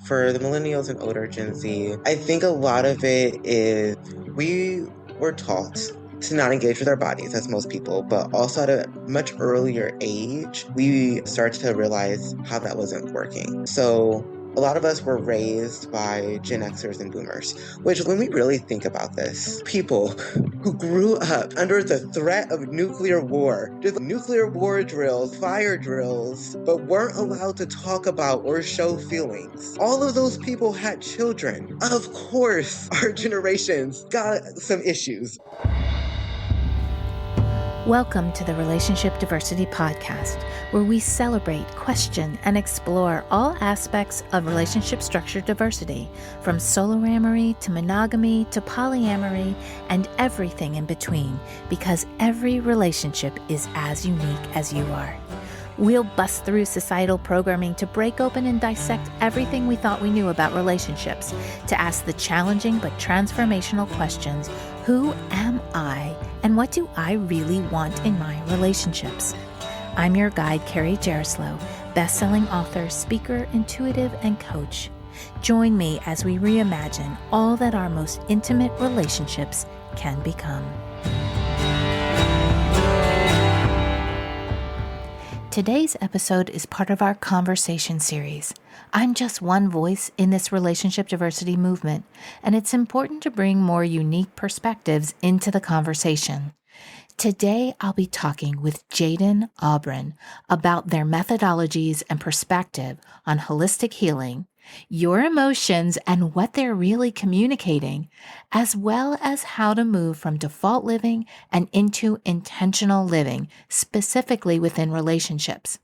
For the millennials and older Gen Z, I think a lot of it is we were taught to not engage with our bodies, as most people, but also at a much earlier age, we started to realize how that wasn't working. So a lot of us were raised by Gen Xers and Boomers, which when we really think about this, people who grew up under the threat of nuclear war, did nuclear war drills, fire drills, but weren't allowed to talk about or show feelings. All of those people had children. Of course, our generations got some issues. Welcome to the Relationship Diversity Podcast, where we celebrate, question, and explore all aspects of relationship structure diversity, from soloamory to monogamy to polyamory and everything in between, because every relationship is as unique as you are. We'll bust through societal programming to break open and dissect everything we thought we knew about relationships, to ask the challenging but transformational questions: who am I, and what do I really want in my relationships? I'm your guide, Carrie Jaroslaw, best-selling author, speaker, intuitive, and coach. Join me as we reimagine all that our most intimate relationships can become. Today's episode is part of our conversation series. I'm just one voice in this relationship diversity movement, and it's important to bring more unique perspectives into the conversation. Today, I'll be talking with Jayden Aubryn about their methodologies and perspective on holistic healing, your emotions and what they're really communicating, as well as how to move from default living and into intentional living, specifically within relationships.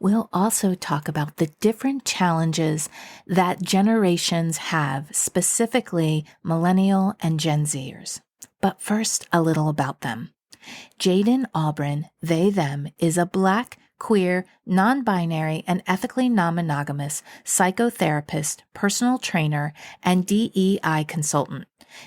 We'll also talk about the different challenges that generations have, specifically millennial and Gen Zers. But first, a little about them. Jayden Aubryn, they, them, is a Black, queer, non-binary, and ethically non-monogamous psychotherapist, personal trainer, and DEI consultant.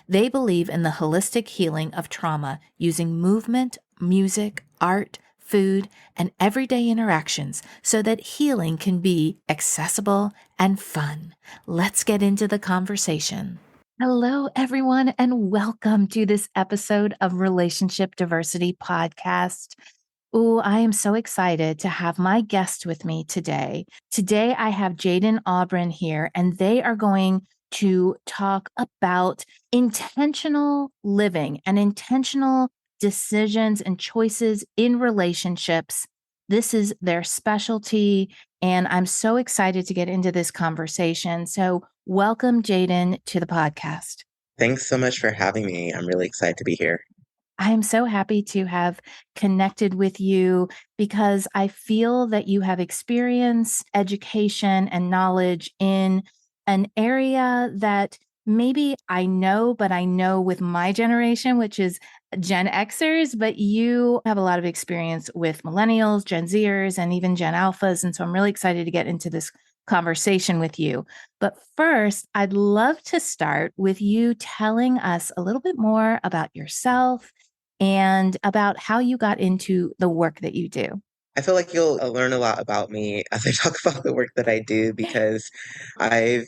They believe in the holistic healing of trauma using movement, music, art, food, and everyday interactions so that healing can be accessible and fun. Let's get into the conversation. Hello, everyone, and welcome to this episode of Relationship Diversity Podcast. Ooh, I am so excited to have my guest with me today. Today, I have Jayden Aubryn here, and they are going to talk about intentional living and intentional decisions and choices in relationships. This is their specialty, and I'm so excited to get into this conversation. So welcome, Jayden, to the podcast. Thanks so much for having me. I'm really excited to be here. I'm so happy to have connected with you because I feel that you have experience, education, and knowledge in an area that maybe I know, but I know with my generation, which is Gen Xers, but you have a lot of experience with millennials, Gen Zers, and even Gen Alphas. And so I'm really excited to get into this conversation with you. But first, I'd love to start with you telling us a little bit more about yourself and about how you got into the work that you do. I feel like you'll learn a lot about me as I talk about the work that I do because I've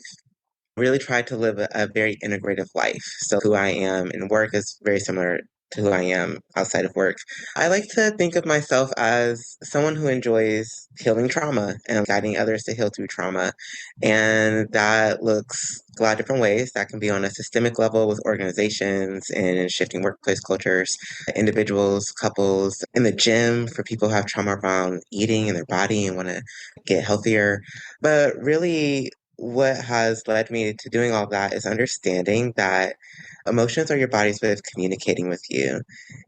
really tried to live a very integrative life. So who I am in work is very similar to who I am outside of work. I like to think of myself as someone who enjoys healing trauma and guiding others to heal through trauma. And that looks a lot of different ways. That can be on a systemic level with organizations and shifting workplace cultures, individuals, couples, in the gym for people who have trauma around eating and their body and want to get healthier. But really, what has led me to doing all that is understanding that emotions are your body's way of communicating with you.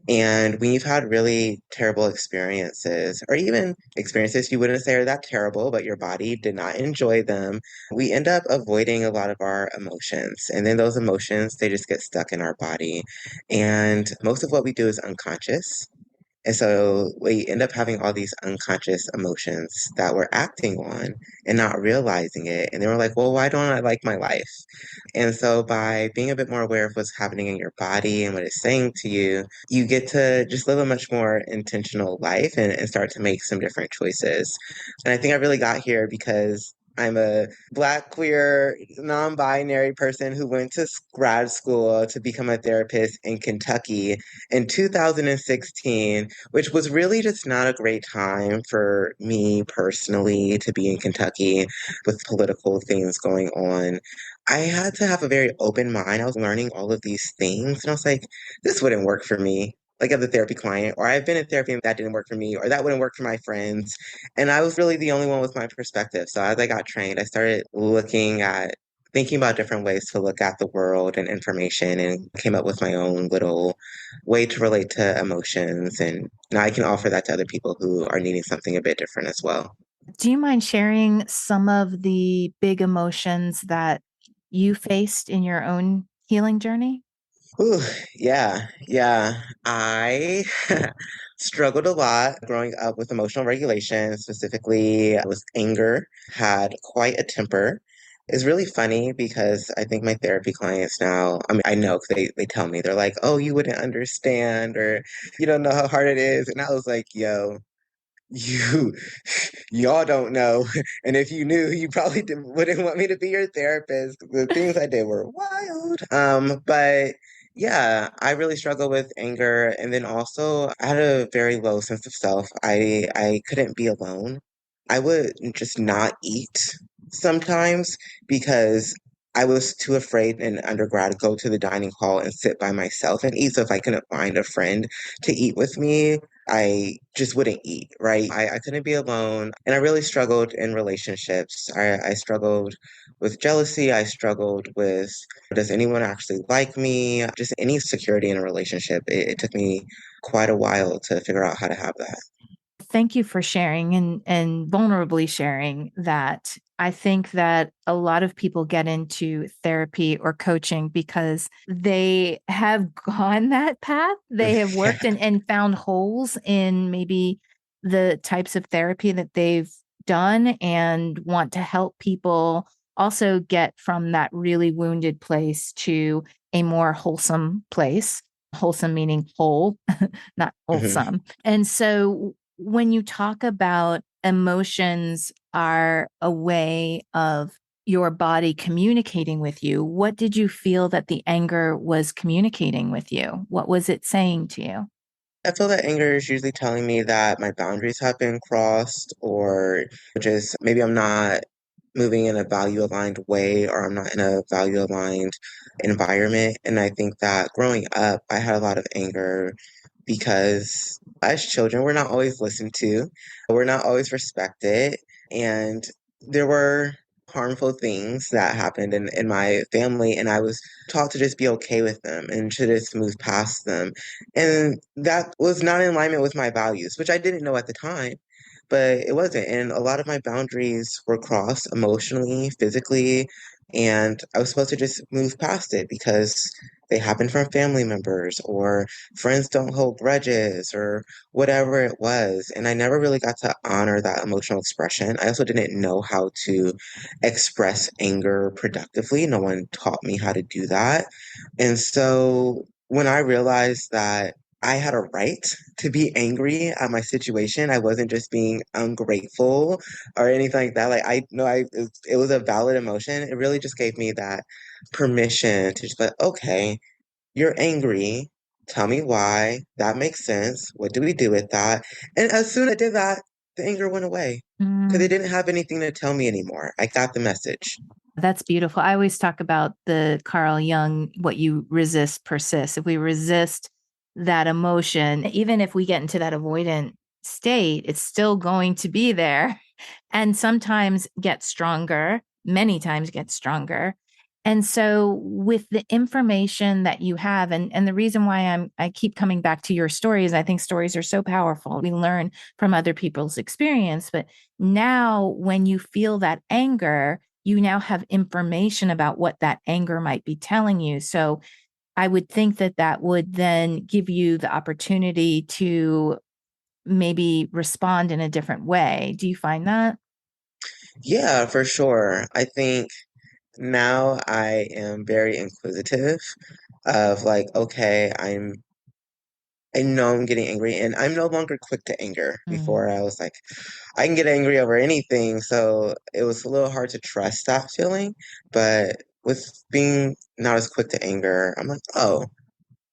And when you've had really terrible experiences, or even experiences you wouldn't say are that terrible, but your body did not enjoy them, we end up avoiding a lot of our emotions. And then those emotions, they just get stuck in our body. And most of what we do is unconscious. And so we end up having all these unconscious emotions that we're acting on and not realizing it. And then we're like, well, why don't I like my life? And so by being a bit more aware of what's happening in your body and what it's saying to you, you get to just live a much more intentional life and start to make some different choices. And I think I really got here because I'm a Black, queer, non-binary person who went to grad school to become a therapist in Kentucky in 2016, which was really just not a great time for me personally to be in Kentucky with political things going on. I had to have a very open mind. I was learning all of these things, and I was like, this wouldn't work for me. Like as a therapy client, or I've been in therapy and that didn't work for me, or that wouldn't work for my friends. And I was really the only one with my perspective. So as I got trained, I started thinking about different ways to look at the world and information and came up with my own little way to relate to emotions. And now I can offer that to other people who are needing something a bit different as well. Do you mind sharing some of the big emotions that you faced in your own healing journey? Ooh, yeah. I struggled a lot growing up with emotional regulation, specifically with anger, had quite a temper. It's really funny because I think my therapy clients now, I mean, I know 'cause they tell me, they're like, oh, you wouldn't understand, or you don't know how hard it is. And I was like, yo, you y'all don't know, and if you knew you probably wouldn't want me to be your therapist. The things I did were wild. But yeah, I really struggle with anger, and then also I had a very low sense of self. I couldn't be alone. I would just not eat sometimes because I was too afraid in undergrad to go to the dining hall and sit by myself and eat. So if I couldn't find a friend to eat with me, I just wouldn't eat, right? I couldn't be alone. And I really struggled in relationships. I struggled with jealousy. I struggled with, does anyone actually like me? Just any security in a relationship. It took me quite a while to figure out how to have that. Thank you for sharing and vulnerably sharing that. I think that a lot of people get into therapy or coaching because they have gone that path. They have Yeah. worked and found holes in maybe the types of therapy that they've done and want to help people also get from that really wounded place to a more wholesome place. Wholesome meaning whole, not Mhm. wholesome. And so when you talk about emotions are a way of your body communicating with you, what did you feel that the anger was communicating with you? What was it saying to you? I feel that anger is usually telling me that my boundaries have been crossed, or just maybe I'm not moving in a value aligned way, or I'm not in a value aligned environment. And I think that growing up, I had a lot of anger because as children, we're not always listened to, we're not always respected. And there were harmful things that happened in my family, and I was taught to just be okay with them and to just move past them. And that was not in alignment with my values, which I didn't know at the time, but it wasn't. And a lot of my boundaries were crossed emotionally, physically, and I was supposed to just move past it because they happened from family members, or friends don't hold grudges, or whatever it was. And I never really got to honor that emotional expression. I also didn't know how to express anger productively. No one taught me how to do that. And so when I realized that I had a right to be angry at my situation, I wasn't just being ungrateful or anything like that. Like I know it was a valid emotion. It really just gave me that permission to just be like, okay, you're angry. Tell me why. That makes sense. What do we do with that? And as soon as I did that, the anger went away because they Mm. didn't have anything to tell me anymore. I got the message. That's beautiful. I always talk about the Carl Jung, what you resist persists. If we resist that emotion, even if we get into that avoidant state, it's still going to be there and sometimes get stronger, many times get stronger. And so with the information that you have, and the reason why I keep coming back to your stories, I think stories are so powerful. We learn from other people's experience. But now when you feel that anger, you now have information about what that anger might be telling you. So I would think that that would then give you the opportunity to maybe respond in a different way. Do you find that? Yeah, for sure. I think now I am very inquisitive of like, okay, I'm I know I'm getting angry and I'm no longer quick to anger. Mm. Before I was like, I can get angry over anything. So it was a little hard to trust that feeling. But with being not as quick to anger, I'm like, oh,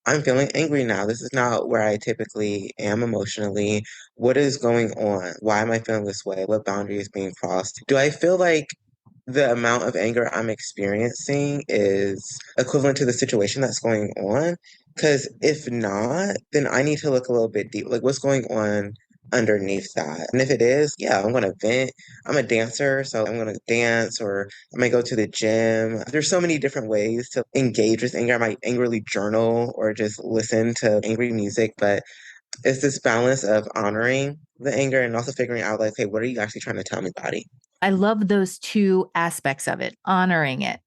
I'm feeling angry now. This is not where I typically am emotionally. What is going on? Why am I feeling this way? What boundary is being crossed? Do I feel like the amount of anger I'm experiencing is equivalent to the situation that's going on? Because if not, then I need to look a little bit deep. Like, what's going on underneath that? And if it is, yeah, I'm going to vent. I'm a dancer, so I'm going to dance or I might go to the gym. There's so many different ways to engage with anger. I might angrily journal or just listen to angry music, but it's this balance of honoring the anger and also figuring out, like, hey, what are you actually trying to tell me, body? I love those two aspects of it, honoring it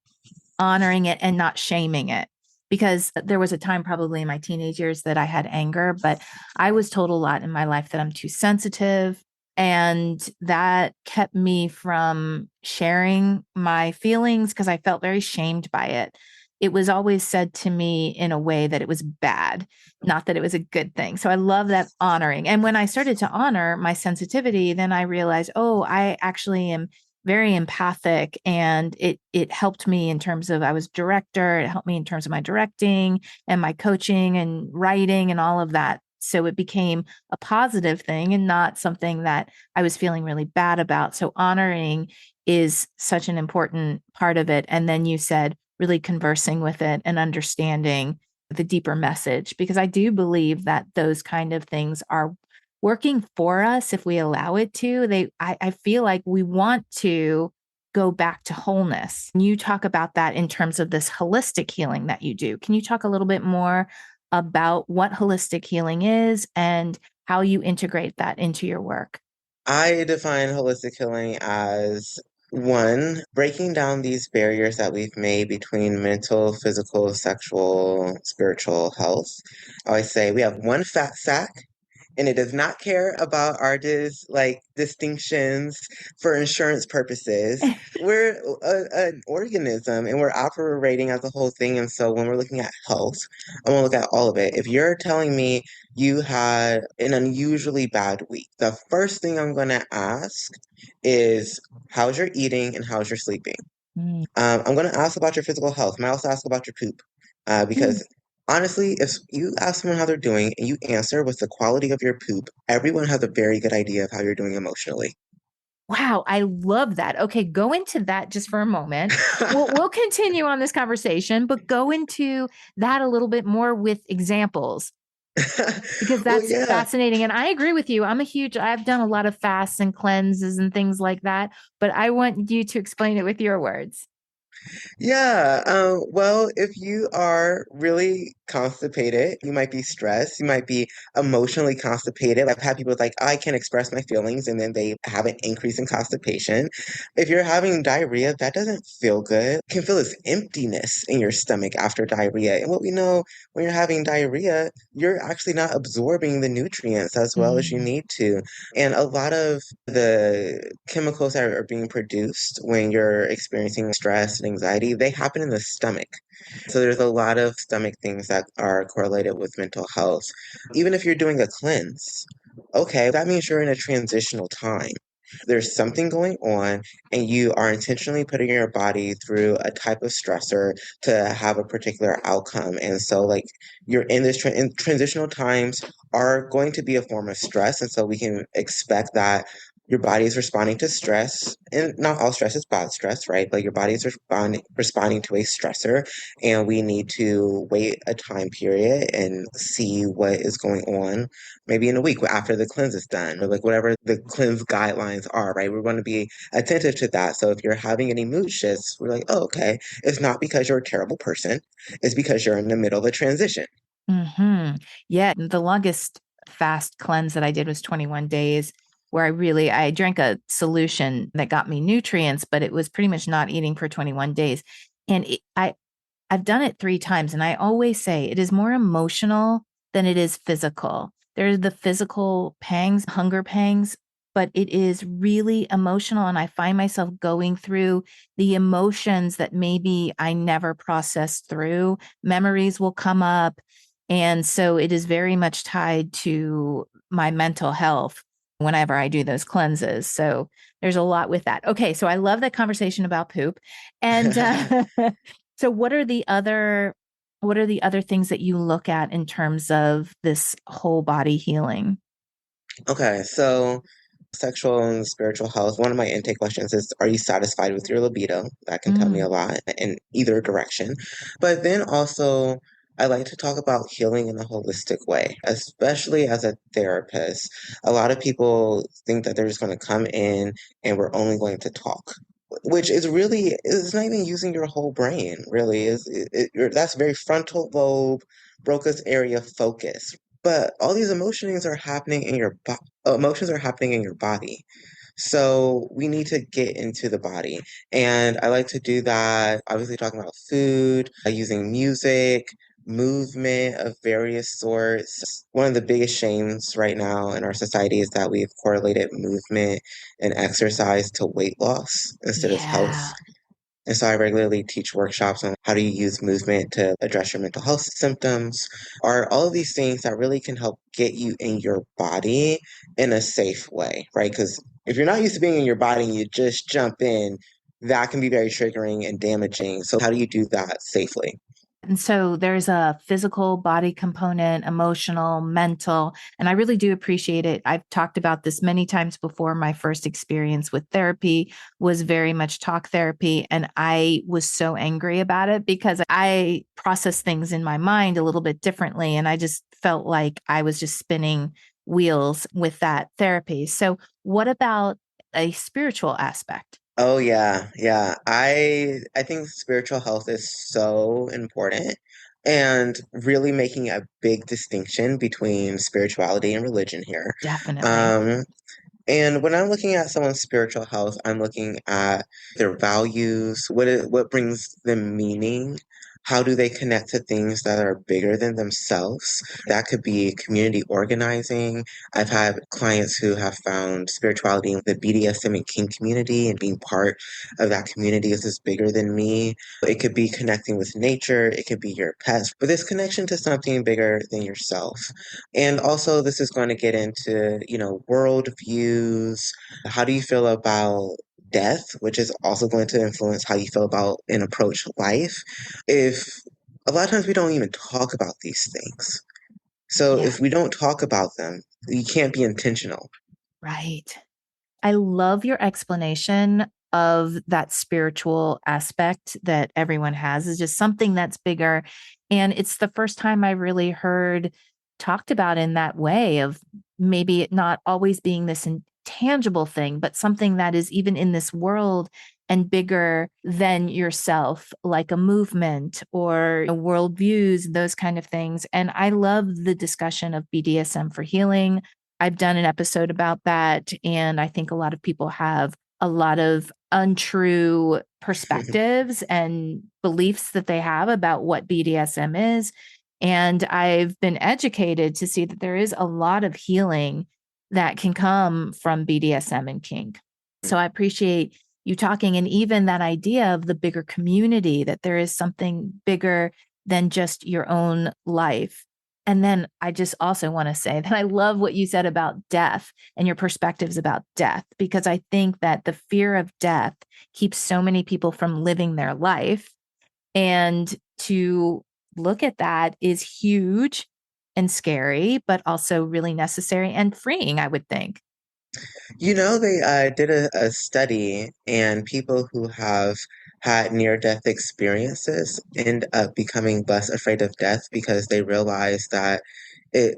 and not shaming it. Because there was a time probably in my teenage years that I had anger, but I was told a lot in my life that I'm too sensitive. And that kept me from sharing my feelings because I felt very shamed by it. It was always said to me in a way that it was bad, not that it was a good thing. So I love that honoring. And when I started to honor my sensitivity, then I realized, oh, I actually am very empathic, and it helped me in terms of I was director, it helped me in terms of my directing and my coaching and writing and all of that. So it became a positive thing and not something that I was feeling really bad about. So honoring is such an important part of it. And then you said really conversing with it and understanding the deeper message, because I do believe that those kind of things are working for us if we allow it to. I feel like we want to go back to wholeness. You talk about that in terms of this holistic healing that you do. Can you talk a little bit more about what holistic healing is and how you integrate that into your work? I define holistic healing as one, breaking down these barriers that we've made between mental, physical, sexual, spiritual health. I always say we have one fat sack and it does not care about our distinctions for insurance purposes. We're an organism and we're operating as a whole thing. And so when we're looking at health, I want to look at all of it. If you're telling me you had an unusually bad week, the first thing I'm going to ask is how's your eating and how's your sleeping? Mm. I'm going to ask about your physical health. I might also ask about your poop Mm. because honestly, if you ask someone how they're doing and you answer with the quality of your poop, everyone has a very good idea of how you're doing emotionally. Wow, I love that. Okay, go into that just for a moment. We'll continue on this conversation, but go into that a little bit more with examples, because Well, that's yeah. fascinating. And I agree with you. I've done a lot of fasts and cleanses and things like that, but I want you to explain it with your words. Yeah, well, if you are really constipated, you might be stressed, you might be emotionally constipated. I've had people like, I can't express my feelings, and then they have an increase in constipation. If you're having diarrhea, that doesn't feel good. You can feel this emptiness in your stomach after diarrhea. And what we know when you're having diarrhea, you're actually not absorbing the nutrients as well as you Mm. need to. And a lot of the chemicals that are being produced when you're experiencing stress and anxiety, they happen in the stomach. So there's a lot of stomach things that are correlated with mental health. Even if you're doing a cleanse, okay, that means you're in a transitional time. There's something going on, and you are intentionally putting your body through a type of stressor to have a particular outcome. And so, like, you're in this transitional times are going to be a form of stress. And so, we can expect that your body is responding to stress, and not all stress is bad stress, right? But your body is responding to a stressor, and we need to wait a time period and see what is going on maybe in a week after the cleanse is done, or like whatever the cleanse guidelines are, right? We're going to be attentive to that. So if you're having any mood shifts, we're like, oh, okay, it's not because you're a terrible person, it's because you're in the middle of a transition. Hmm. Yeah, the longest fast cleanse that I did was 21 days, where I drank a solution that got me nutrients, but it was pretty much not eating for 21 days. And I've done it 3 times, and I always say it is more emotional than it is physical. There's the physical pangs, hunger pangs, but it is really emotional, and I find myself going through the emotions that maybe I never processed through. Memories will come up, And so it is very much tied to my mental health whenever I do those cleanses. So there's a lot with that. Okay, so I love that conversation about poop. And so what are the other things that you look at in terms of this whole body healing? Okay, so sexual and spiritual health. One of my intake questions is, are you satisfied with your libido? That can tell me a Mm, lot in either direction. But then also, I like to talk about healing in a holistic way, especially as a therapist. A lot of people think that they're just going to come in and we're only going to talk. Which is really, it's not even using your whole brain, really. That's very frontal lobe, Broca's area focus. But all these emotions are happening in your body. So we need to get into the body. And I like to do that, obviously talking about food, using music, movement of various sorts. One of the biggest shames right now in our society is that we've correlated movement and exercise to weight loss instead of health. yeah. And so I regularly teach workshops on how do you use movement to address your mental health symptoms, or all of these things that really can help get you in your body in a safe way, right? Because if you're not used to being in your body and you just jump in, that can be very triggering and damaging. So how do you do that safely? And so there's a physical body component, emotional, mental, and I really do appreciate it. I've talked about this many times before. My first experience with therapy was very much talk therapy, and I was so angry about it because I process things in my mind a little bit differently, and I just felt like I was just spinning wheels with that therapy. So, what about a spiritual aspect? Oh yeah, yeah. I think spiritual health is so important and really making a big distinction between spirituality and religion here. Definitely. Um, And when I'm looking at someone's spiritual health, I'm looking at their values, what brings them meaning, how do they connect to things that are bigger than themselves? That could be community organizing. I've had clients who have found spirituality in the BDSM and kink community, and being part of that community is bigger than me. It could be connecting with nature, it could be your pets, but this connection to something bigger than yourself. And also, this is going to get into, world views. How do you feel about death, which is also going to influence how you feel about and approach life? If a lot of times we don't even talk about these things. So Yeah, if we don't talk about them, you can't be intentional. right. I love your explanation of that spiritual aspect that everyone has is just something that's bigger. And it's the first time I really heard talked about in that way of maybe it not always being this intangible thing, but something that is even in this world and bigger than yourself, like a movement or worldviews, those kind of things. And I love the discussion of BDSM for healing. I've done an episode about that, and I think a lot of people have a lot of untrue perspectives and beliefs that they have about what BDSM is. And I've been educated to see that there is a lot of healing that can come from BDSM and kink. So I appreciate you talking, and even that idea of the bigger community, that there is something bigger than just your own life. And then I just also want to say that I love what you said about death and your perspectives about death, because I think that the fear of death keeps so many people from living their life. And to look at that is huge and scary, but also really necessary and freeing, I would think. They did a study, and people who have had near-death experiences end up becoming less afraid of death because they realize that it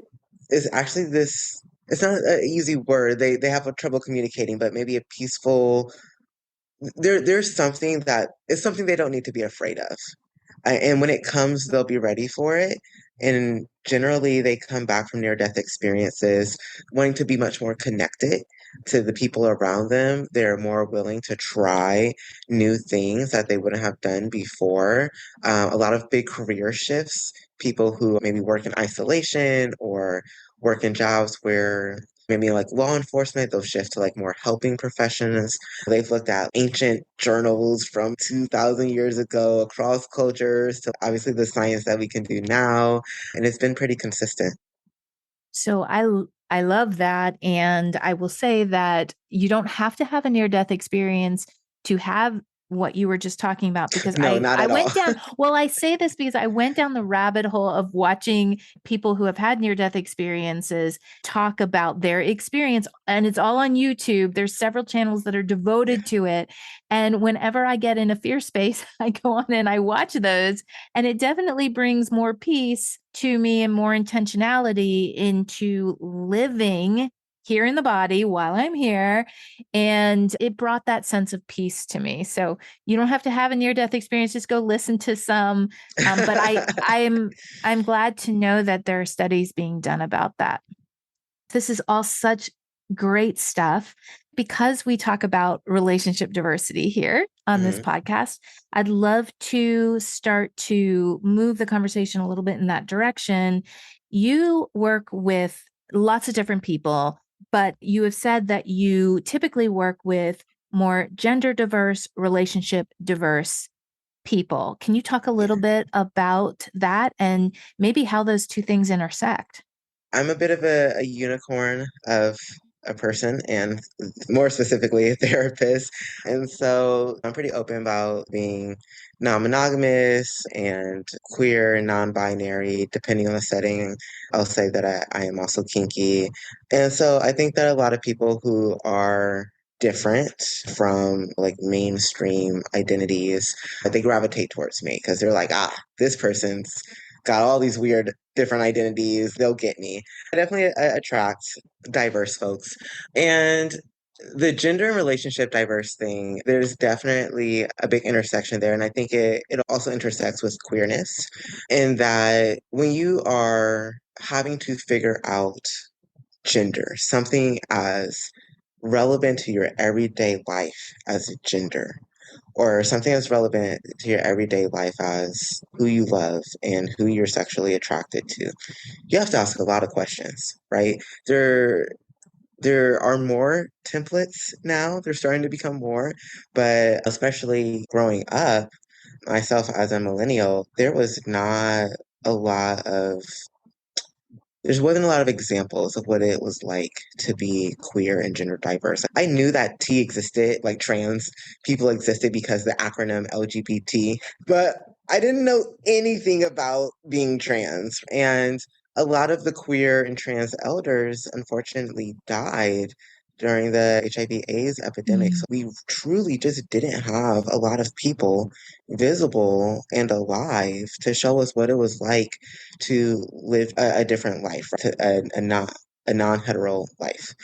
is actually it's not an easy word. They have a trouble communicating, but maybe a peaceful, there's something that it's something they don't need to be afraid of. And when it comes, they'll be ready for it. And generally, they come back from near death experiences wanting to be much more connected to the people around them. They're more willing to try new things that they wouldn't have done before. A lot of big career shifts, people who maybe work in isolation or work in jobs where maybe like law enforcement, they'll shift to like more helping professions. They've looked at ancient journals from 2000 years ago across cultures to obviously the science that we can do now. And it's been pretty consistent. So I love that, and I will say that you don't have to have a near death experience to have what you were just talking about, because No, not I at all. went down, well, I say this because I went down the rabbit hole of watching people who have had near death experiences talk about their experience, and it's all on YouTube. There's several channels that are Yeah. devoted to it, and whenever I get in a fear space, I go on and I watch those, and it definitely brings more peace to me and more intentionality into living here in the body while I'm here. And it brought that sense of peace to me. So you don't have to have a near death experience. Just go listen to some. But I'm glad to know that there are studies being done about that. This is all such great stuff. Because we talk about relationship diversity here on this Mhm. podcast, I'd love to start to move the conversation a little bit in that direction. You work with lots of different people, but you have said that you typically work with more gender diverse, relationship diverse people. Can you talk a little Yeah. bit about that and maybe how those two things intersect? I'm a bit of a unicorn of a person and more specifically a therapist. And so I'm pretty open about being non-monogamous and queer and non-binary, depending on the setting. I'll say that I am also kinky. And so I think that a lot of people who are different from like mainstream identities, they gravitate towards me because they're like, ah, this person's got all these weird different identities. They'll get me. I definitely attract diverse folks. And the gender and relationship diverse thing, there's definitely a big intersection there. And I think it also intersects with queerness in that when you are having to figure out gender, something as relevant to your everyday life as a gender, or something that's relevant to your everyday life as who you love and who you're sexually attracted to, you have to ask a lot of questions, right? There are more templates now. They're starting to become more, but especially growing up, myself as a millennial, a lot of there wasn't a lot of examples of what it was like to be queer and gender diverse. I knew that T existed, like trans people existed because the acronym LGBT, but I didn't know anything about being trans. And a lot of the queer and trans elders unfortunately died during the HIV/AIDS epidemic. So we truly just didn't have a lot of people visible and alive to show us what it was like to live a different life, right? A non-hetero life.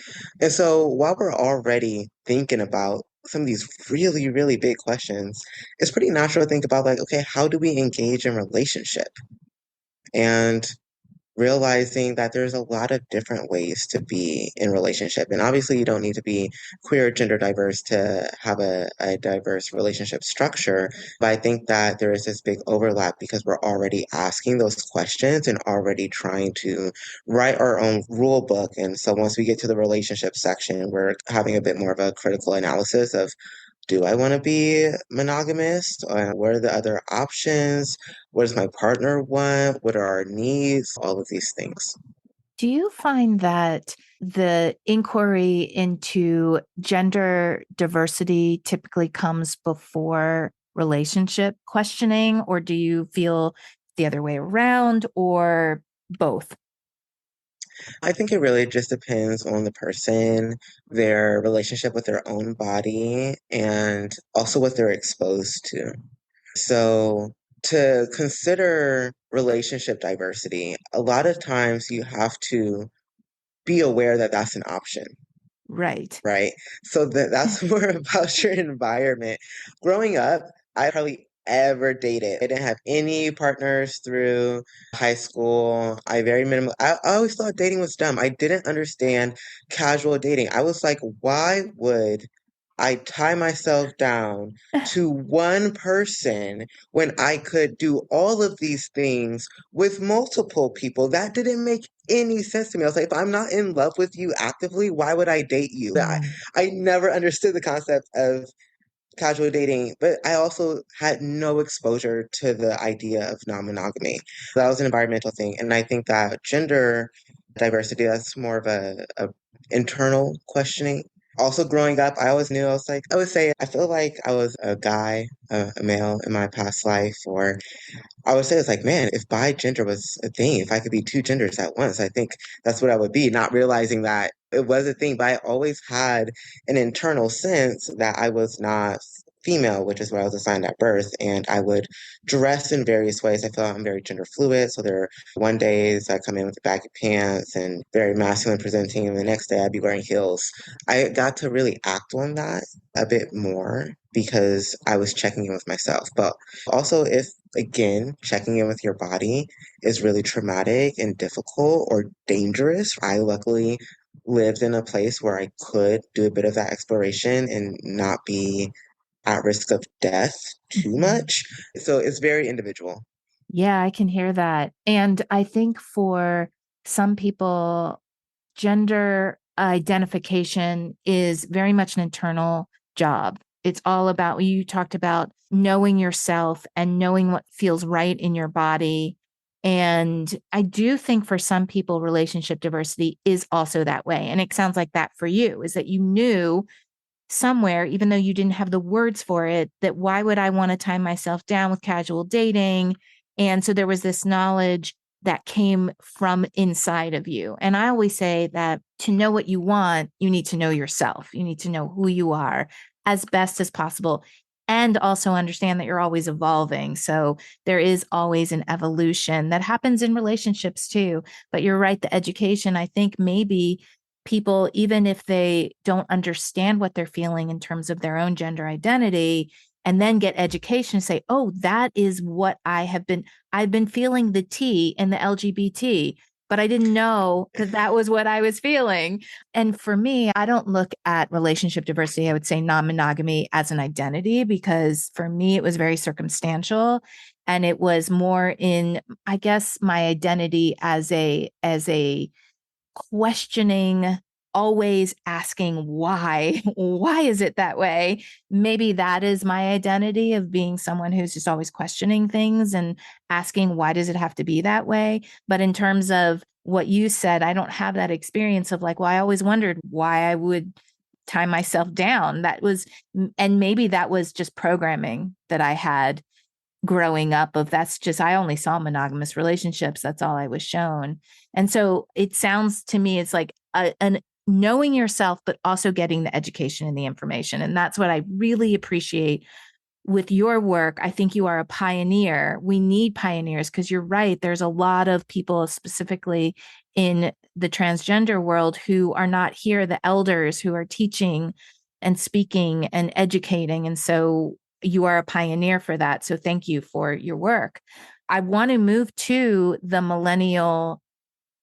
And so while we're already thinking about some of these really, really big questions, it's pretty natural to think about like, okay, how do we engage in relationship? And realizing that there's a lot of different ways to be in relationship. And obviously you don't need to be queer or gender diverse to have a diverse relationship structure. But I think that there is this big overlap because we're already asking those questions and already trying to write our own rule book. And so once we get to the relationship section, we're having a bit more of a critical analysis of, do I want to be monogamous? What are the other options? What does my partner want? What are our needs? All of these things. Do you find that the inquiry into gender diversity typically comes before relationship questioning, or do you feel the other way around, or both? I think it really just depends on the person, their relationship with their own body, and also what they're exposed to. So, to consider relationship diversity, a lot of times you have to be aware that that's an option. Right. Right? So that's more about your environment. Growing up, I hardly ever dated. I didn't have any partners through high school. I always thought dating was dumb. I didn't understand casual dating. I was like, why would I tie myself down to one person when I could do all of these things with multiple people. That didn't make any sense to me. I was like, if I'm not in love with you actively, why would I date you? Mm. I never understood the concept of casual dating, but I also had no exposure to the idea of non-monogamy. That was an environmental thing. And I think that gender diversity, that's more of a internal questioning. Also growing up, I always knew I would say I feel like I was a guy, a male in my past life, or I would say it's like, man, if bi gender was a thing, if I could be two genders at once, I think that's what I would be, not realizing that it was a thing. But I always had an internal sense that I was not female, which is what I was assigned at birth. And I would dress in various ways. I feel like I'm very gender fluid. So there are one days I come in with baggy pants and very masculine presenting, and the next day I'd be wearing heels. I got to really act on that a bit more because I was checking in with myself. But also, if again, checking in with your body is really traumatic and difficult or dangerous. I luckily lived in a place where I could do a bit of that exploration and not be at risk of death too Mhm. much. So it's very individual. Yeah, I can hear that. And I think for some people, gender identification is very much an internal job. It's all about, you talked about knowing yourself and knowing what feels right in your body. And I do think for some people, relationship diversity is also that way. And it sounds like that for you, is that you knew somewhere, even though you didn't have the words for it, that why would I want to tie myself down with casual dating? And so there was this knowledge that came from inside of you. And I always say that to know what you want, you need to know yourself. You need to know who you are as best as possible. And also understand that you're always evolving. So there is always an evolution that happens in relationships too. But you're right, the education, I think maybe people, even if they don't understand what they're feeling in terms of their own gender identity, and then get education, say, oh, that is what I've been feeling the T in the LGBT, but I didn't know that that was what I was feeling. And for me, I don't look at relationship diversity, I would say non-monogamy, as an identity, because for me, it was very circumstantial. And it was more in, I guess, my identity as a questioning, always asking why. Why is it that way? Maybe that is my identity, of being someone who's just always questioning things and asking, why does it have to be that way? But in terms of what you said, I don't have that experience of like, well, I always wondered why I would tie myself down. That was, and maybe that was just programming that I had growing up, of that's just, I only saw monogamous relationships, that's all I was shown. And so it sounds to me, it's like an knowing yourself, but also getting the education and the information. And that's what I really appreciate with your work. I think you are a pioneer. We need pioneers, because you're right, there's a lot of people, specifically in the transgender world, who are not here, the elders who are teaching and speaking and educating. And so you are a pioneer for that. So thank you for your work. I want to move to the millennial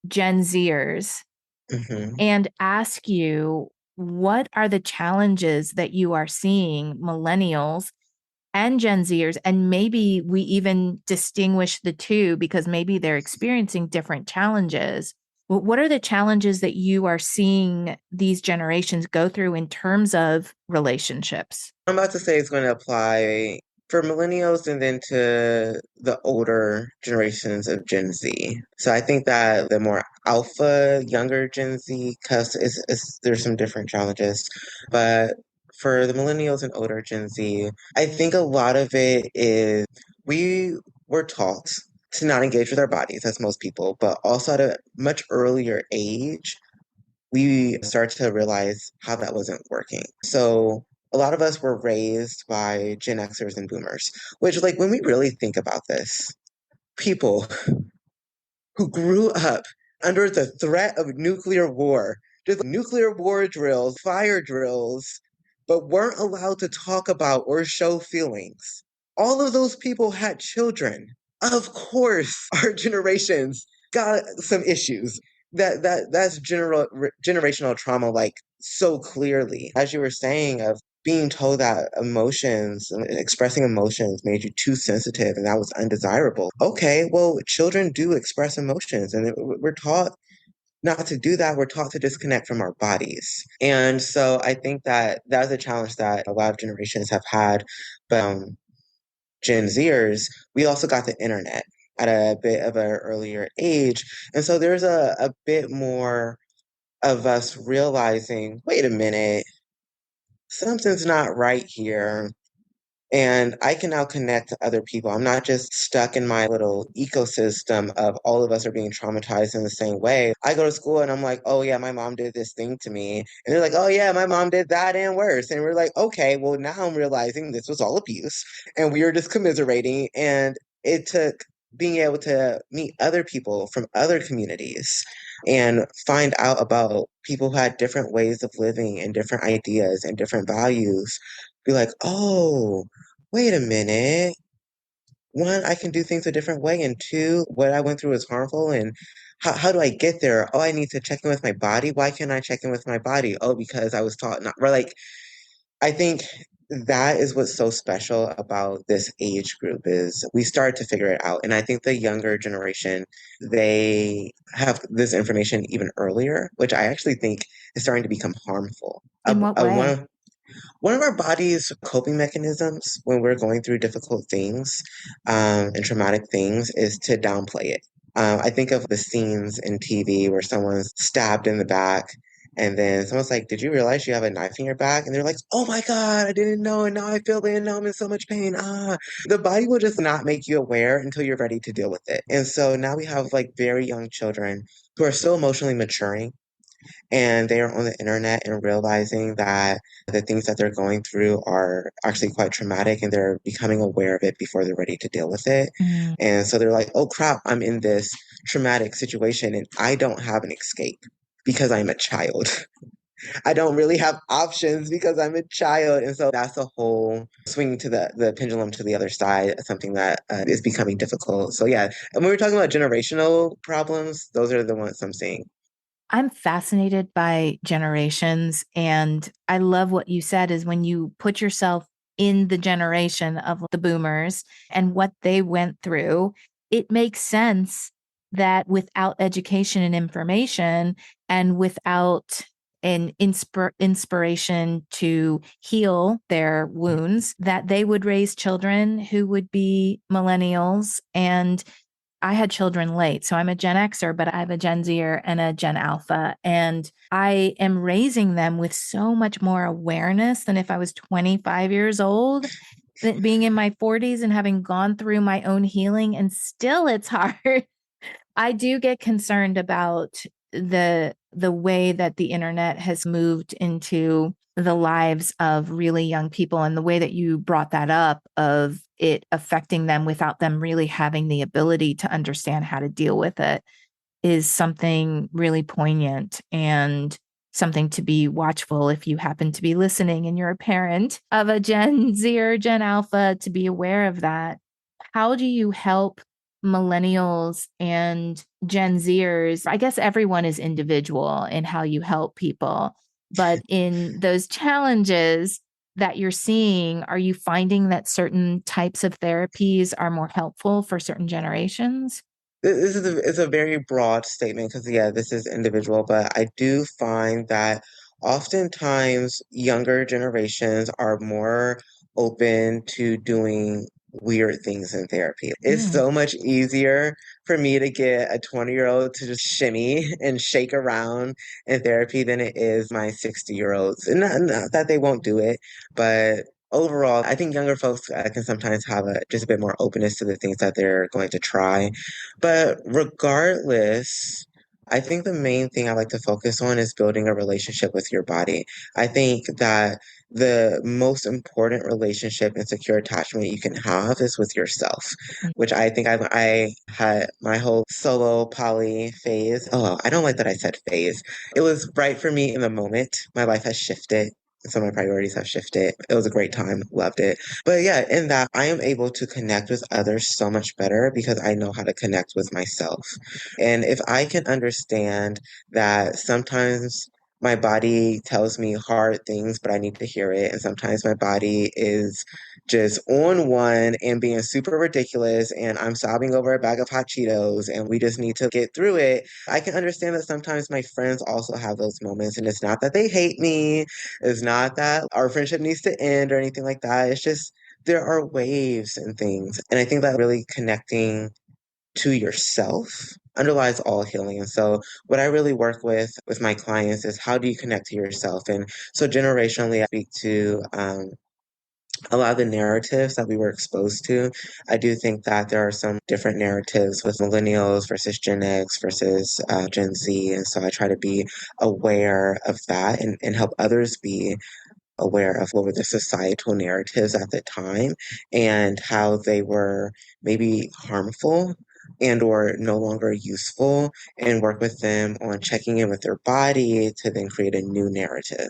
Gen Zers Hmm. and ask you, what are the challenges that you are seeing millennials and Gen Zers, and maybe we even distinguish the two because maybe they're experiencing different challenges. What are the challenges that you are seeing these generations go through in terms of relationships? I'm about to say it's going to apply for millennials and then to the older generations of Gen Z. So I think that the more alpha, younger Gen Z, because there's some different challenges. But for the millennials and older Gen Z, I think a lot of it is we were taught to not engage with our bodies, as most people, but also at a much earlier age we start to realize how that wasn't working. So a lot of us were raised by Gen Xers and boomers, which, like, when we really think about this, people who grew up under the threat of nuclear war, did nuclear war drills, fire drills, but weren't allowed to talk about or show feelings. All of those people had children. Of course, our generations got some issues. That's generational trauma, like so clearly. As you were saying, of being told that expressing emotions made you too sensitive and that was undesirable. Okay, well, children do express emotions and we're taught not to do that. We're taught to disconnect from our bodies. And so I think that that's a challenge that a lot of generations have had. But Gen Zers, we also got the internet at a bit of an earlier age. And so there's a bit more of us realizing, wait a minute, something's not right here. And I can now connect to other people. I'm not just stuck in my little ecosystem of all of us are being traumatized in the same way. I go to school and I'm like, oh yeah, my mom did this thing to me. And they're like, oh yeah, my mom did that and worse. And we're like, okay, well now I'm realizing this was all abuse and we were just commiserating. And it took being able to meet other people from other communities and find out about people who had different ways of living and different ideas and different values. Be like, oh, wait a minute. One, I can do things a different way. And two, what I went through is harmful. And how do I get there? Oh, I need to check in with my body. Why can't I check in with my body? Oh, because I was taught not. Or like, I think that is what's so special about this age group is we start to figure it out. And I think the younger generation, they have this information even earlier, which I actually think is starting to become harmful. In what way? One of our body's coping mechanisms when we're going through difficult things and traumatic things is to downplay it. I think of the scenes in TV where someone's stabbed in the back and then someone's like, did you realize you have a knife in your back? And they're like, oh my God, I didn't know. And now I feel it. And now I'm in so much pain. Ah, the body will just not make you aware until you're ready to deal with it. And so now we have like very young children who are still emotionally maturing and they are on the internet and realizing that the things that they're going through are actually quite traumatic and they're becoming aware of it before they're ready to deal with it. Mm. And so they're like, oh crap, I'm in this traumatic situation and I don't have an escape because I'm a child. I don't really have options because I'm a child. And so that's a whole swing to the pendulum to the other side, something that is becoming difficult. So yeah, and when we're talking about generational problems, those are the ones I'm seeing. I'm fascinated by generations. And I love what you said is when you put yourself in the generation of the boomers and what they went through, it makes sense that without education and information and without an inspiration to heal their wounds, that they would raise children who would be millennials. And I had children late. So I'm a Gen Xer, but I have a Gen Zer and a Gen Alpha. And I am raising them with so much more awareness than if I was 25 years old, than being in my 40s and having gone through my own healing. And still it's hard. I do get concerned about the way that the internet has moved into the lives of really young people and the way that you brought that up of it affecting them without them really having the ability to understand how to deal with it is something really poignant and something to be watchful if you happen to be listening and you're a parent of a Gen Z or Gen Alpha to be aware of that. How do you help millennials and Gen Zers? I guess everyone is individual in how you help people, but in those challenges that you're seeing, are you finding that certain types of therapies are more helpful for certain generations? This is it's a very broad statement because yeah, this is individual, but I do find that oftentimes younger generations are more open to doing weird things in therapy. It's Mm. so much easier for me to get a 20-year-old to just shimmy and shake around in therapy than it is my 60-year-olds. And not that they won't do it, but overall, I think younger folks can sometimes have just a bit more openness to the things that they're going to try. But regardless, I think the main thing I like to focus on is building a relationship with your body. I think that the most important relationship and secure attachment you can have is with yourself, which I think I had my whole solo poly phase. Oh, I don't like that I said phase. It was right for me in the moment. My life has shifted. So my priorities have shifted. It was a great time, loved it. But yeah, in that I am able to connect with others so much better because I know how to connect with myself. And if I can understand that sometimes my body tells me hard things, but I need to hear it. And sometimes my body is just on one and being super ridiculous, and I'm sobbing over a bag of hot Cheetos, and we just need to get through it. I can understand that sometimes my friends also have those moments, and it's not that they hate me, it's not that our friendship needs to end or anything like that. It's just there are waves and things. And I think that really connecting to yourself underlies all healing. And so what I really work with my clients is how do you connect to yourself? And so generationally, I speak to a lot of the narratives that we were exposed to. I do think that there are some different narratives with millennials versus Gen X versus Gen Z. And so I try to be aware of that and help others be aware of what were the societal narratives at the time and how they were maybe harmful and or no longer useful, and work with them on checking in with their body to then create a new narrative.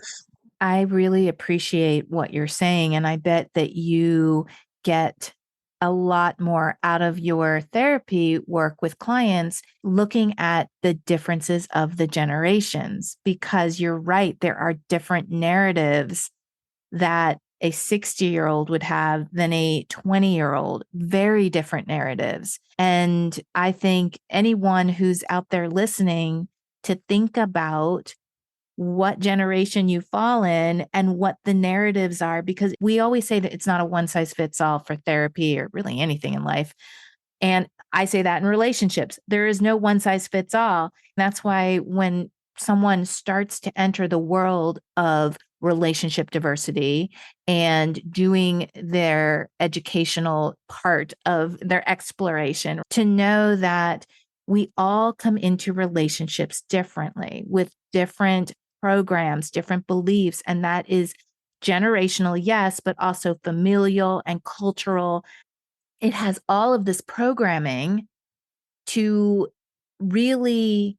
I really appreciate what you're saying. And I bet that you get a lot more out of your therapy work with clients looking at the differences of the generations, because you're right. There are different narratives that a 60-year-old would have than a 20-year-old, very different narratives. And I think anyone who's out there listening to think about what generation you fall in and what the narratives are, because we always say that it's not a one size fits all for therapy or really anything in life. And I say that in relationships, there is no one size fits all. That's why when someone starts to enter the world of relationship diversity and doing their educational part of their exploration, to know that we all come into relationships differently with different programs, different beliefs, and that is generational, yes, but also familial and cultural. It has all of this programming to really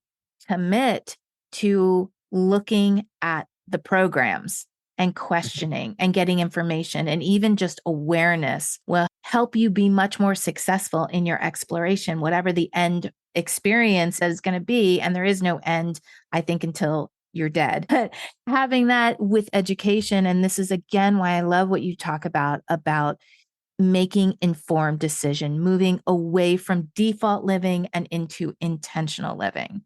commit to looking at the programs and questioning and getting information, and even just awareness will help you be much more successful in your exploration, whatever the end experience is going to be. And there is no end, I think, until you're dead. But having that with education, and this is again why I love what you talk about making informed decision, moving away from default living and into intentional living.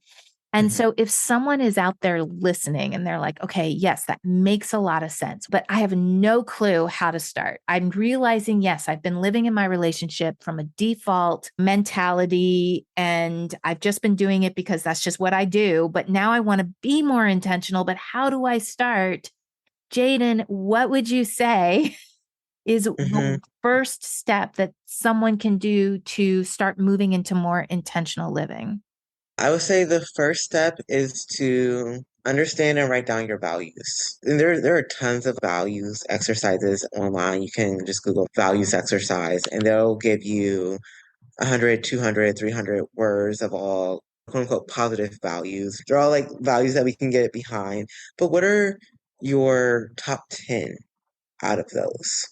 And Mhm. so if someone is out there listening and they're like, okay, yes, that makes a lot of sense, but I have no clue how to start. I'm realizing, yes, I've been living in my relationship from a default mentality and I've just been doing it because that's just what I do. But now I want to be more intentional. But how do I start? Jayden, what would you say is Mhm. the first step that someone can do to start moving into more intentional living? I would say the first step is to understand and write down your values. And there are tons of values exercises online. You can just Google values exercise and they'll give you 100, 200, 300 words of all quote unquote positive values. They're all like values that we can get behind. But what are your top 10 out of those?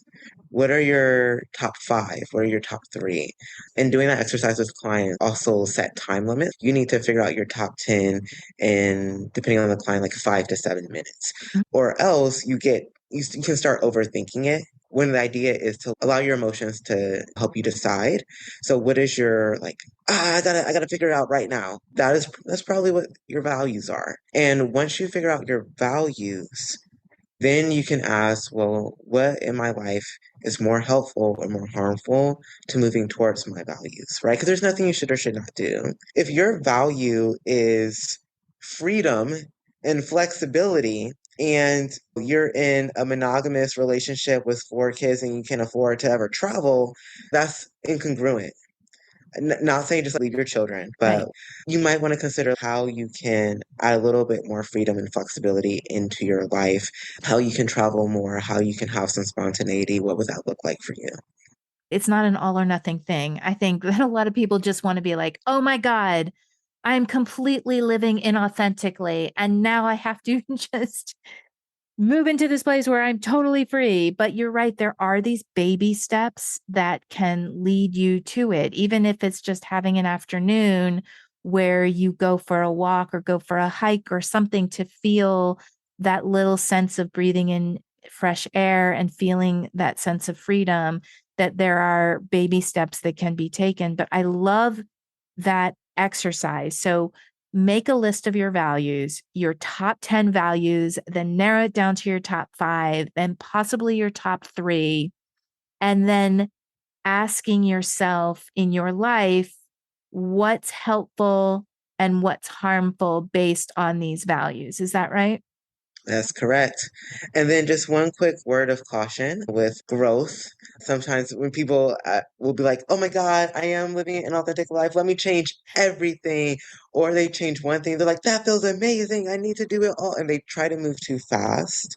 What are your top five? What are your top three? And doing that exercise with clients also set time limits. You need to figure out your top 10 in, depending on the client, like 5 to 7 minutes. Or else you can start overthinking it when the idea is to allow your emotions to help you decide. So what is your like, I gotta figure it out right now. That's probably what your values are. And once you figure out your values, then you can ask, well, what in my life is more helpful or more harmful to moving towards my values, right? Because there's nothing you should or should not do. If your value is freedom and flexibility, and you're in a monogamous relationship with 4 kids and you can afford to ever travel, that's incongruent. Not saying just leave your children, but Right. you might want to consider how you can add a little bit more freedom and flexibility into your life, how you can travel more, how you can have some spontaneity. What would that look like for you? It's not an all or nothing thing. I think that a lot of people just want to be like, oh my God, I'm completely living inauthentically. And now I have to just move into this place where I'm totally free. But you're right. There are these baby steps that can lead you to it, even if it's just having an afternoon where you go for a walk or go for a hike or something to feel that little sense of breathing in fresh air and feeling that sense of freedom, that there are baby steps that can be taken. But I love that exercise. So make a list of your values, your top 10 values, then narrow it down to your top five, then possibly your top three, and then asking yourself in your life what's helpful and what's harmful based on these values. Is that right? That's correct. And then just one quick word of caution with growth. Sometimes when people will be like, oh my God, I am living an authentic life. Let me change everything. Or they change one thing. They're like, that feels amazing. I need to do it all. And they try to move too fast.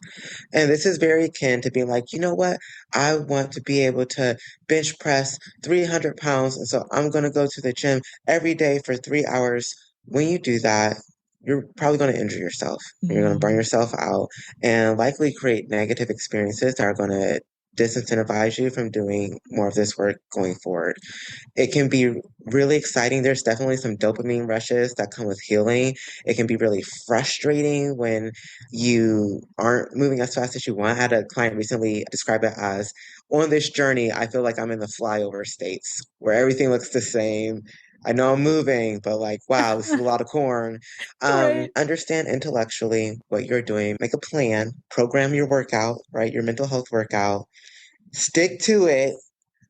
And this is very akin to being like, you know what? I want to be able to bench press 300 pounds. And so I'm going to go to the gym every day for 3 hours. When you do that, you're probably going to injure yourself. You're going to burn Mm. yourself out and likely create negative experiences that are going to disincentivize you from doing more of this work going forward. It can be really exciting. There's definitely some dopamine rushes that come with healing. It can be really frustrating when you aren't moving as fast as you want. I had a client recently describe it as on this journey, I feel like I'm in the flyover states where everything looks the same. I know I'm moving, but like, wow, this is a lot of corn. Right. Understand intellectually what you're doing, make a plan, program your workout, right? Your mental health workout, stick to it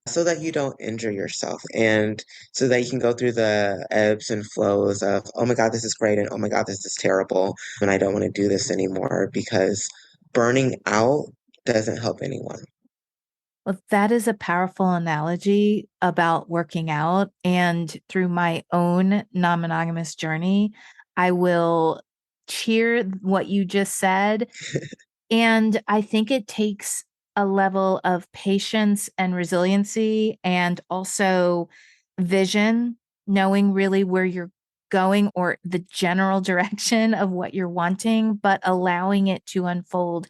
so that you don't injure yourself and so that you can go through the ebbs and flows of, oh my God, this is great, and oh my God, this is terrible, and I don't want to do this anymore because burning out doesn't help anyone. Well, that is a powerful analogy about working out. And through my own non monogamous journey, I will cheer what you just said. And I think it takes a level of patience and resiliency and also vision, knowing really where you're going or the general direction of what you're wanting, but allowing it to unfold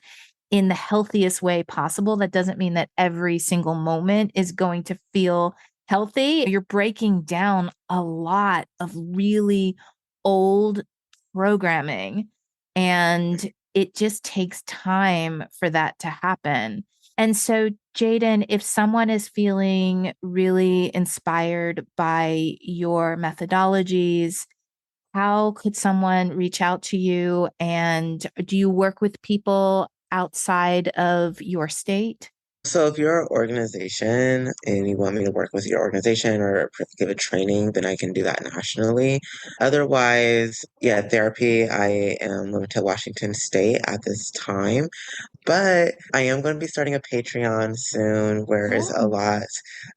in the healthiest way possible. That doesn't mean that every single moment is going to feel healthy. You're breaking down a lot of really old programming, and it just takes time for that to happen. And so, Jayden, if someone is feeling really inspired by your methodologies, how could someone reach out to you? And do you work with people outside of your state? So if you're an organization and you want me to work with your organization or give a training, then I can do that nationally. Otherwise, yeah, therapy, I am limited to Washington State at this time. But I am going to be starting a Patreon soon where it's a Oh, lot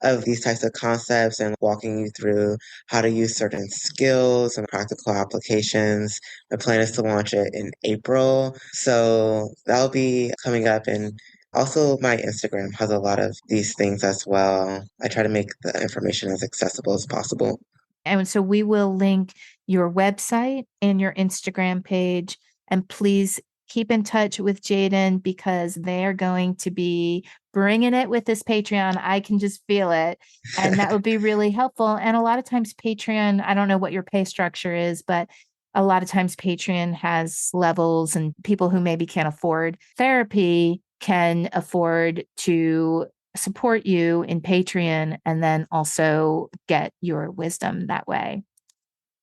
of these types of concepts and walking you through how to use certain skills and practical applications. My plan is to launch it in April. So that'll be coming up. And also, my Instagram has a lot of these things as well. I try to make the information as accessible as possible. and so we will link your website and your Instagram page. And please keep in touch with Jayden because they are going to be bringing it with this Patreon. I can just feel it. And that would be really helpful. And a lot of times, Patreon, I don't know what your pay structure is, but a lot of times, Patreon has levels, and people who maybe can't afford therapy can afford to support you in Patreon and then also get your wisdom that way.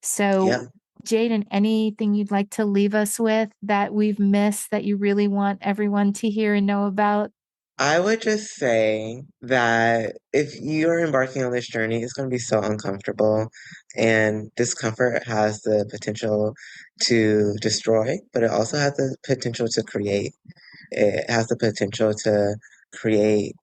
So, Yep. Jayden, anything you'd like to leave us with that we've missed that you really want everyone to hear and know about? I would just say that if you're embarking on this journey, it's going to be so uncomfortable, and discomfort has the potential to destroy, but it also has the potential to create. It has the potential to create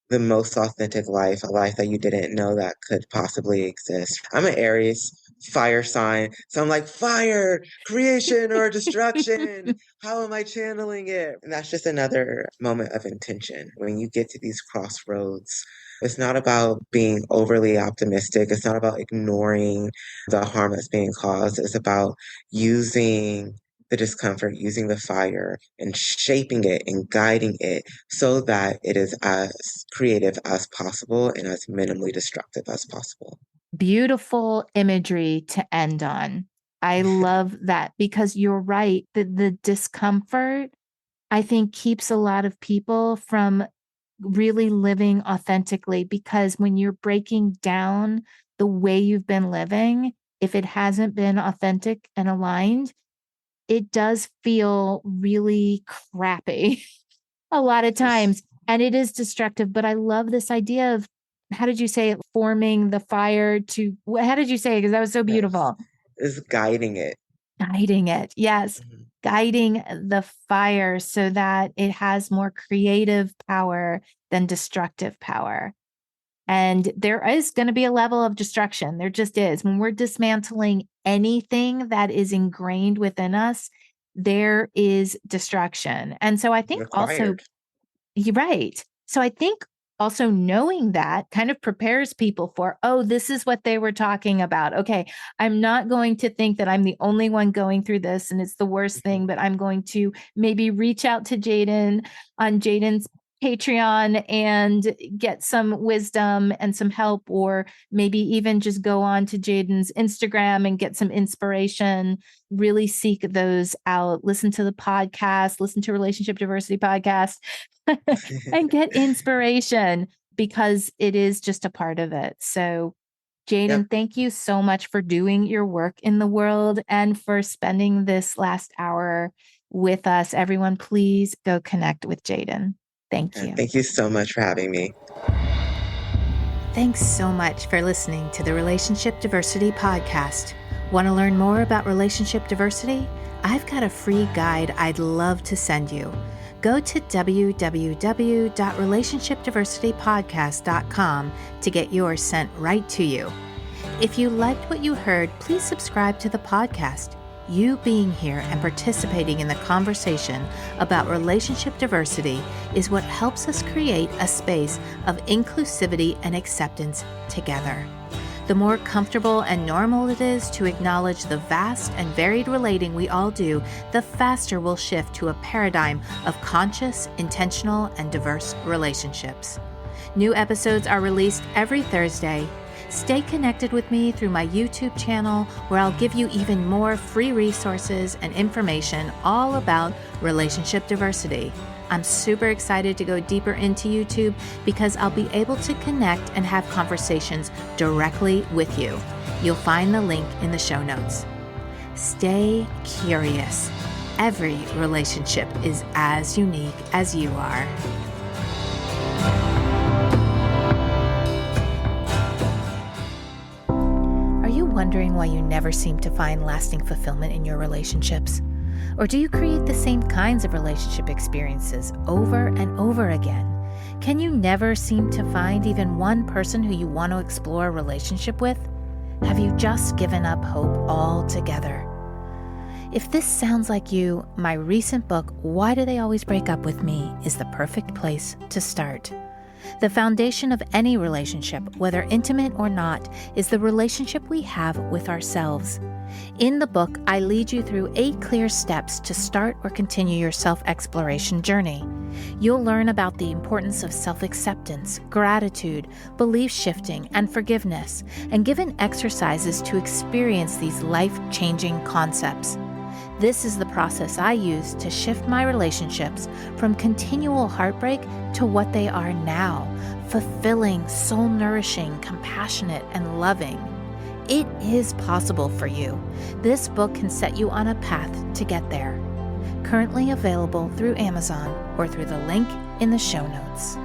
the most authentic life, a life that you didn't know that could possibly exist. I'm an Aries fire sign, so I'm like fire, creation or destruction. How am I channeling it? And that's just another moment of intention. When you get to these crossroads, it's not about being overly optimistic. It's not about ignoring the harm that's being caused. It's about using the discomfort, using the fire and shaping it and guiding it so that it is as creative as possible and as minimally destructive as possible. Beautiful imagery to end on. I love that because you're right. The discomfort, I think, keeps a lot of people from really living authentically, because when you're breaking down the way you've been living, if it hasn't been authentic and aligned, it does feel really crappy a lot of times, and it is destructive. But I love this idea of, how did you say it? Forming the fire to, how did you say it? Because that was so Yes. beautiful. Is guiding it. Guiding it. Yes. Mhm. Guiding the fire so that it has more creative power than destructive power. And there is going to be a level of destruction. There just is. When we're dismantling anything that is ingrained within us, there is destruction. And so I think also, Required. you're right. So I think also knowing that kind of prepares people for, oh, this is what they were talking about. Okay, I'm not going to think that I'm the only one going through this and it's the worst thing, Mhm. but I'm going to maybe reach out to Jayden on Jayden's Patreon and get some wisdom and some help, or maybe even just go on to Jayden's Instagram and get some inspiration. Really seek those out. Listen to the podcast, listen to Relationship Diversity Podcast, and get inspiration, because it is just a part of it. So, Yep. Jayden, thank you so much for doing your work in the world and for spending this last hour with us. Everyone, please go connect with Jayden. Thank you. Thank you so much for having me. Thanks so much for listening to the Relationship Diversity Podcast. Want to learn more about relationship diversity? I've got a free guide I'd love to send you. Go to www.relationshipdiversitypodcast.com to get yours sent right to you. If you liked what you heard, please subscribe to the podcast. You being here and participating in the conversation about relationship diversity is what helps us create a space of inclusivity and acceptance together. The more comfortable and normal it is to acknowledge the vast and varied relating we all do, the faster we'll shift to a paradigm of conscious, intentional, and diverse relationships. New episodes are released every Thursday. Stay connected with me through my YouTube channel, where I'll give you even more free resources and information all about relationship diversity. I'm super excited to go deeper into YouTube because I'll be able to connect and have conversations directly with you. You'll find the link in the show notes. Stay curious. Every relationship is as unique as you are. Are you wondering why you never seem to find lasting fulfillment in your relationships? Or do you create the same kinds of relationship experiences over and over again? Can you never seem to find even one person who you want to explore a relationship with? Have you just given up hope altogether? If this sounds like you, my recent book, Why Do They Always Break Up With Me, is the perfect place to start. The foundation of any relationship, whether intimate or not, is the relationship we have with ourselves. In the book, I lead you through 8 clear steps to start or continue your self-exploration journey. You'll learn about the importance of self-acceptance, gratitude, belief shifting, and forgiveness, and given exercises to experience these life-changing concepts. This is the process I use to shift my relationships from continual heartbreak to what they are now, fulfilling, soul-nourishing, compassionate, and loving. It is possible for you. This book can set you on a path to get there. Currently available through Amazon or through the link in the show notes.